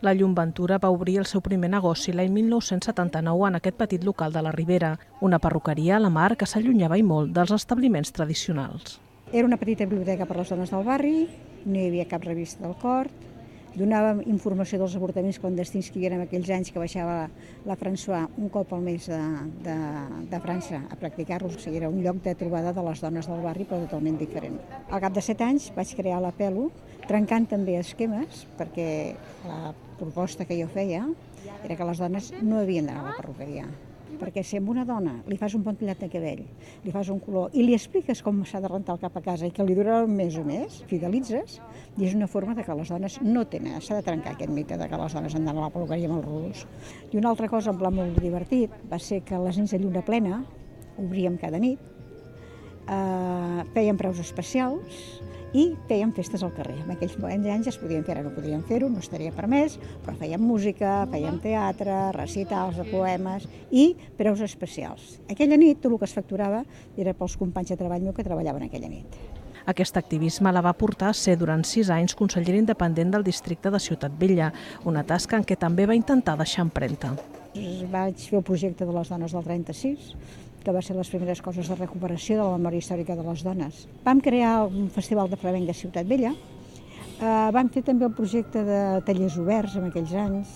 La Llum Ventura va obrir el seu primer negoci l'any 1979 en aquest petit local de la Ribera, una perruqueria a la mar que s'allunyava i molt dels establiments tradicionals. Era una petita biblioteca per a les dones del barri, no hi havia cap revista del Cort, donàvem informació dels avortaments clandestins que hi havia en aquells anys que baixava la François un cop al mes de França a practicar-los. O sigui, era un lloc de trobada de les dones del barri, però totalment diferent. Al cap de 7 anys vaig crear la Pelo, trencant també esquemes, perquè la proposta que jo feia era que les dones no havien d'anar a la perruqueria. Perquè si a una dona li fas un bon tallat de cabell, li fas un color i li expliques com s'ha de rentar el cap a casa i que li durarà un mes o més, fidelitzes, i és una forma de que les dones no tenen, s'ha de trencar aquest mite de que les dones han d'anar a la perruqueria amb els rulos. I una altra cosa, en pla molt divertit, va ser que les nits de lluna plena, obríem cada nit, fèiem preus especials i fèiem festes al carrer. En aquells anys es podien fer, ara no podríem fer-ho, no estaria permès, però fèiem música, fèiem teatre, recitals de poemes i preus especials. Aquella nit tot el que es facturava era pels companys de treball meu que treballaven aquella nit. Aquest activisme la va portar a ser durant 6 anys consellera independent del districte de Ciutat Vella, una tasca en què també va intentar deixar empremta. Vaig fer el projecte de les dones del 36, que va ser les primeres coses de recuperació de la memòria històrica de les dones. Vam crear un festival de flamenc a Ciutat Vella, vam fer també el projecte de tallers oberts en aquells anys,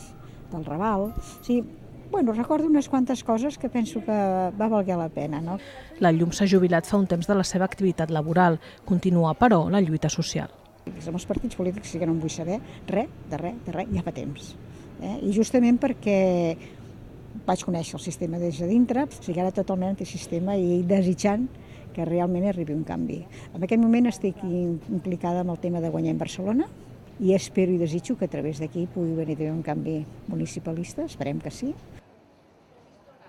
del Raval. O sigui, recordo unes quantes coses que penso que va valer la pena. No? La Llum s'ha jubilat fa un temps de la seva activitat laboral. Continua, però, la lluita social. Amb els partits polítics sí que no en vull saber res, ja fa temps. I justament perquè vaig conèixer el sistema des de dintre, o sigui, ara totalment antisistema i desitjant que realment arribi un canvi. En aquest moment estic implicada en el tema de guanyar en Barcelona i espero i desitjo que a través d'aquí pugui venir un canvi municipalista, esperem que sí.